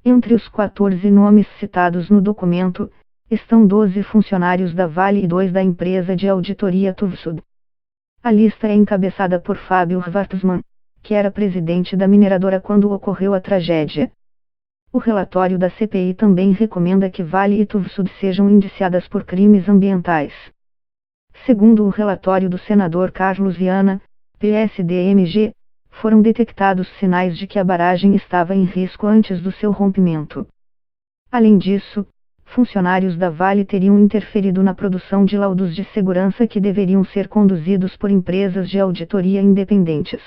Entre os 14 nomes citados no documento, estão 12 funcionários da Vale e 2 da empresa de auditoria Tuvsud. A lista é encabeçada por Fábio Schwartzman, que era presidente da mineradora quando ocorreu a tragédia. O relatório da CPI também recomenda que Vale e Tuvsud sejam indiciadas por crimes ambientais. Segundo o relatório do senador Carlos Viana, PSD-MG, foram detectados sinais de que a barragem estava em risco antes do seu rompimento. Além disso, funcionários da Vale teriam interferido na produção de laudos de segurança que deveriam ser conduzidos por empresas de auditoria independentes.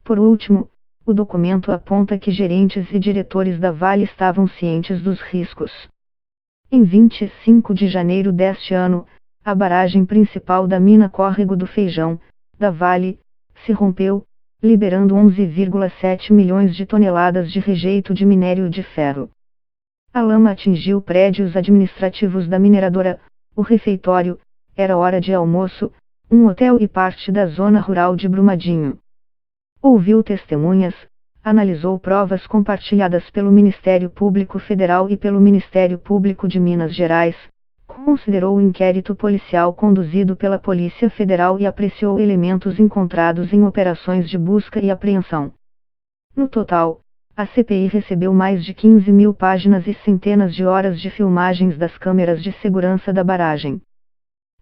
Por último, o documento aponta que gerentes e diretores da Vale estavam cientes dos riscos. Em 25 de janeiro deste ano, a barragem principal da mina Córrego do Feijão, da Vale, se rompeu, liberando 11,7 milhões de toneladas de rejeito de minério de ferro. A lama atingiu prédios administrativos da mineradora, o refeitório, era hora de almoço, um hotel e parte da zona rural de Brumadinho. Ouviu testemunhas, analisou provas compartilhadas pelo Ministério Público Federal e pelo Ministério Público de Minas Gerais, considerou o inquérito policial conduzido pela Polícia Federal e apreciou elementos encontrados em operações de busca e apreensão. No total, a CPI recebeu mais de 15 mil páginas e centenas de horas de filmagens das câmeras de segurança da barragem.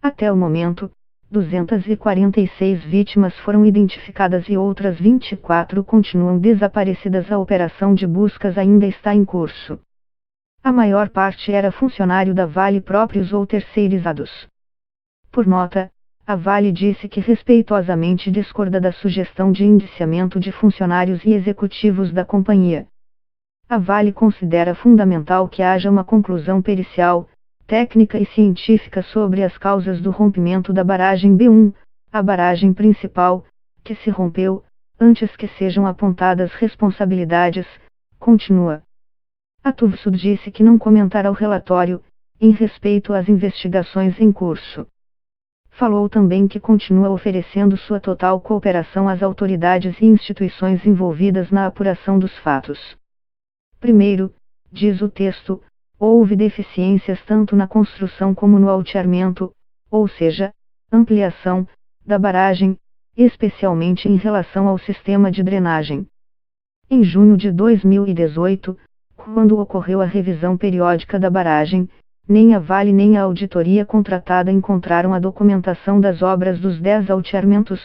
Até o momento, 246 vítimas foram identificadas e outras 24 continuam desaparecidas. A operação de buscas ainda está em curso. A maior parte era funcionário da Vale próprios ou terceirizados. Por nota, a Vale disse que respeitosamente discorda da sugestão de indiciamento de funcionários e executivos da companhia. A Vale considera fundamental que haja uma conclusão pericial, técnica e científica sobre as causas do rompimento da barragem B1, a barragem principal, que se rompeu, antes que sejam apontadas responsabilidades, continua. A Tuvsud disse que não comentará o relatório, em respeito às investigações em curso. Falou também que continua oferecendo sua total cooperação às autoridades e instituições envolvidas na apuração dos fatos. Primeiro, diz o texto, houve deficiências tanto na construção como no alteamento, ou seja, ampliação, da barragem, especialmente em relação ao sistema de drenagem. Em junho de 2018, quando ocorreu a revisão periódica da barragem, nem a Vale nem a auditoria contratada encontraram a documentação das obras dos 10 alteamentos,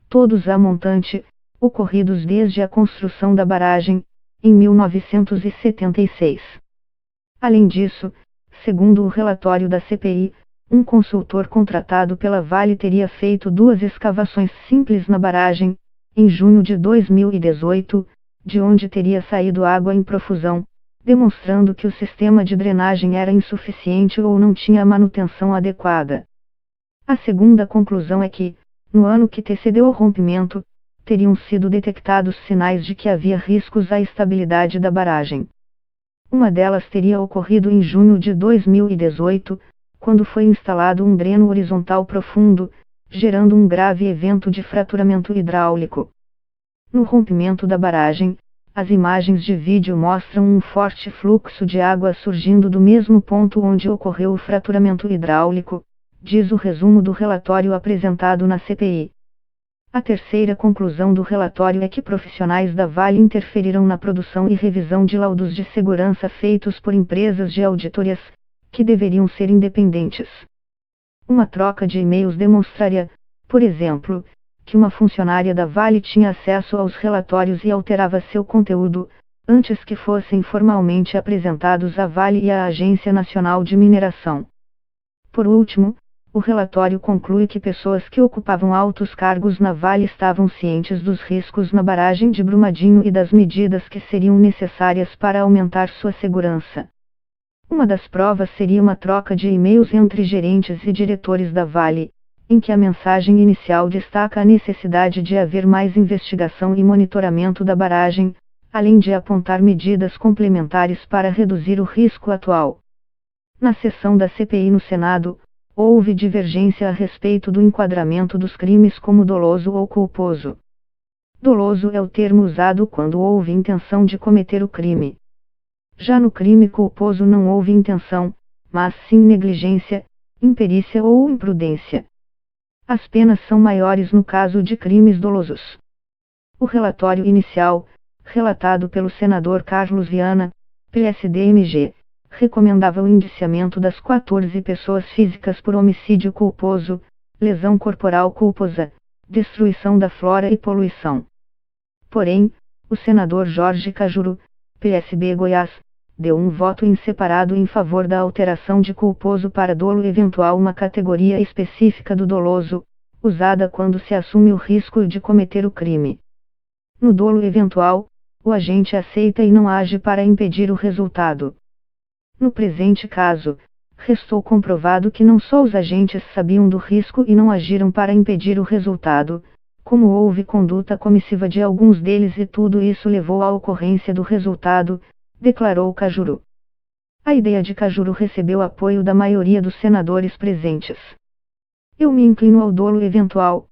todos a montante, ocorridos desde a construção da barragem, em 1976. Além disso, segundo o relatório da CPI, um consultor contratado pela Vale teria feito 2 escavações simples na barragem, em junho de 2018, de onde teria saído água em profusão, demonstrando que o sistema de drenagem era insuficiente ou não tinha a manutenção adequada. A segunda conclusão é que, no ano que antecedeu ao rompimento, teriam sido detectados sinais de que havia riscos à estabilidade da barragem. Uma delas teria ocorrido em junho de 2018, quando foi instalado um dreno horizontal profundo, gerando um grave evento de fraturamento hidráulico. No rompimento da barragem, as imagens de vídeo mostram um forte fluxo de água surgindo do mesmo ponto onde ocorreu o fraturamento hidráulico, diz o resumo do relatório apresentado na CPI. A terceira conclusão do relatório é que profissionais da Vale interferiram na produção e revisão de laudos de segurança feitos por empresas de auditorias, que deveriam ser independentes. Uma troca de e-mails demonstraria, por exemplo, que uma funcionária da Vale tinha acesso aos relatórios e alterava seu conteúdo, antes que fossem formalmente apresentados à Vale e à Agência Nacional de Mineração. Por último, o relatório conclui que pessoas que ocupavam altos cargos na Vale estavam cientes dos riscos na barragem de Brumadinho e das medidas que seriam necessárias para aumentar sua segurança. Uma das provas seria uma troca de e-mails entre gerentes e diretores da Vale, em que a mensagem inicial destaca a necessidade de haver mais investigação e monitoramento da barragem, além de apontar medidas complementares para reduzir o risco atual. Na sessão da CPI no Senado, houve divergência a respeito do enquadramento dos crimes como doloso ou culposo. Doloso é o termo usado quando houve intenção de cometer o crime. Já no crime culposo não houve intenção, mas sim negligência, imperícia ou imprudência. As penas são maiores no caso de crimes dolosos. O relatório inicial, relatado pelo senador Carlos Viana, PSD-MG, recomendava o indiciamento das 14 pessoas físicas por homicídio culposo, lesão corporal culposa, destruição da flora e poluição. Porém, o senador Jorge Cajuru, PSB Goiás, deu um voto em separado em favor da alteração de culposo para dolo eventual, uma categoria específica do doloso, usada quando se assume o risco de cometer o crime. No dolo eventual, o agente aceita e não age para impedir o resultado. No presente caso, restou comprovado que não só os agentes sabiam do risco e não agiram para impedir o resultado, como houve conduta comissiva de alguns deles e tudo isso levou à ocorrência do resultado, declarou Cajuru. A ideia de Cajuru recebeu apoio da maioria dos senadores presentes. Eu me inclino ao dolo eventual.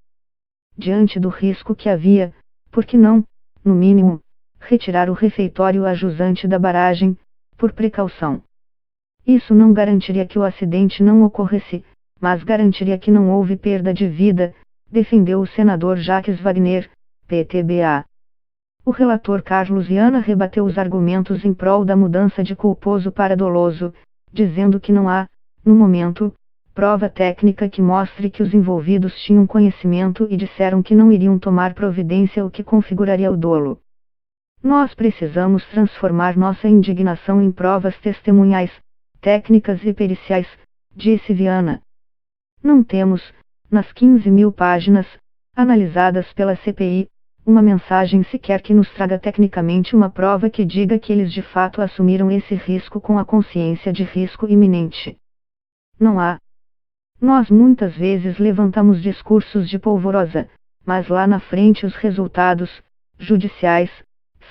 Diante do risco que havia, por que não, no mínimo, retirar o refeitório a jusante da barragem, por precaução? Isso não garantiria que o acidente não ocorresse, mas garantiria que não houve perda de vida, defendeu o senador Jacques Wagner, PTBA. O relator Carlos Viana rebateu os argumentos em prol da mudança de culposo para doloso, dizendo que não há, no momento, prova técnica que mostre que os envolvidos tinham conhecimento e disseram que não iriam tomar providência, o que configuraria o dolo. Nós precisamos transformar nossa indignação em provas testemunhais, técnicas e periciais, disse Viana. Não temos, nas 15.000 páginas, analisadas pela CPI, uma mensagem sequer que nos traga tecnicamente uma prova que diga que eles de fato assumiram esse risco com a consciência de risco iminente. Não há. Nós muitas vezes levantamos discursos de polvorosa, mas lá na frente os resultados, judiciais,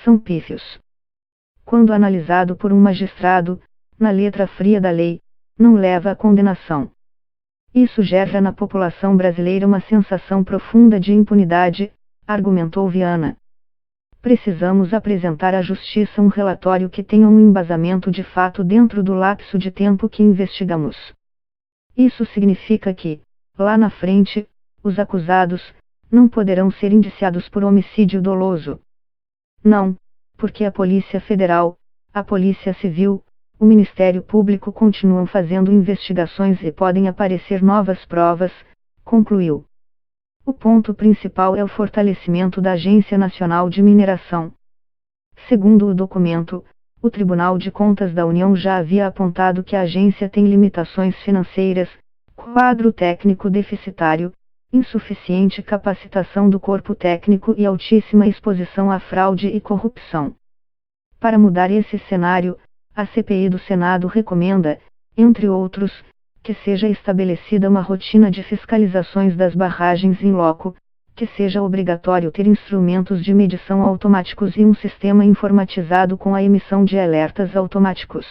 são pífios. Quando analisado por um magistrado, na letra fria da lei, não leva à condenação. Isso gera na população brasileira uma sensação profunda de impunidade, argumentou Viana. Precisamos apresentar à Justiça um relatório que tenha um embasamento de fato dentro do lapso de tempo que investigamos. Isso significa que, lá na frente, os acusados não poderão ser indiciados por homicídio doloso. Não, porque a Polícia Federal, a Polícia Civil, o Ministério Público continuam fazendo investigações e podem aparecer novas provas, concluiu. O ponto principal é o fortalecimento da Agência Nacional de Mineração. Segundo o documento, o Tribunal de Contas da União já havia apontado que a agência tem limitações financeiras, quadro técnico deficitário, insuficiente capacitação do corpo técnico e altíssima exposição à fraude e corrupção. Para mudar esse cenário, a CPI do Senado recomenda, entre outros, que seja estabelecida uma rotina de fiscalizações das barragens in loco, que seja obrigatório ter instrumentos de medição automáticos e um sistema informatizado com a emissão de alertas automáticos.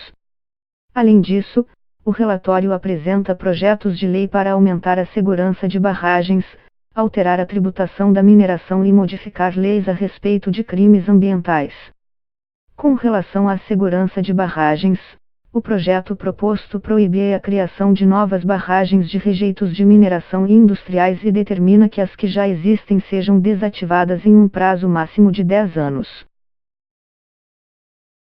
Além disso, o relatório apresenta projetos de lei para aumentar a segurança de barragens, alterar a tributação da mineração e modificar leis a respeito de crimes ambientais. Com relação à segurança de barragens, o projeto proposto proíbe a criação de novas barragens de rejeitos de mineração industriais e determina que as que já existem sejam desativadas em um prazo máximo de 10 anos.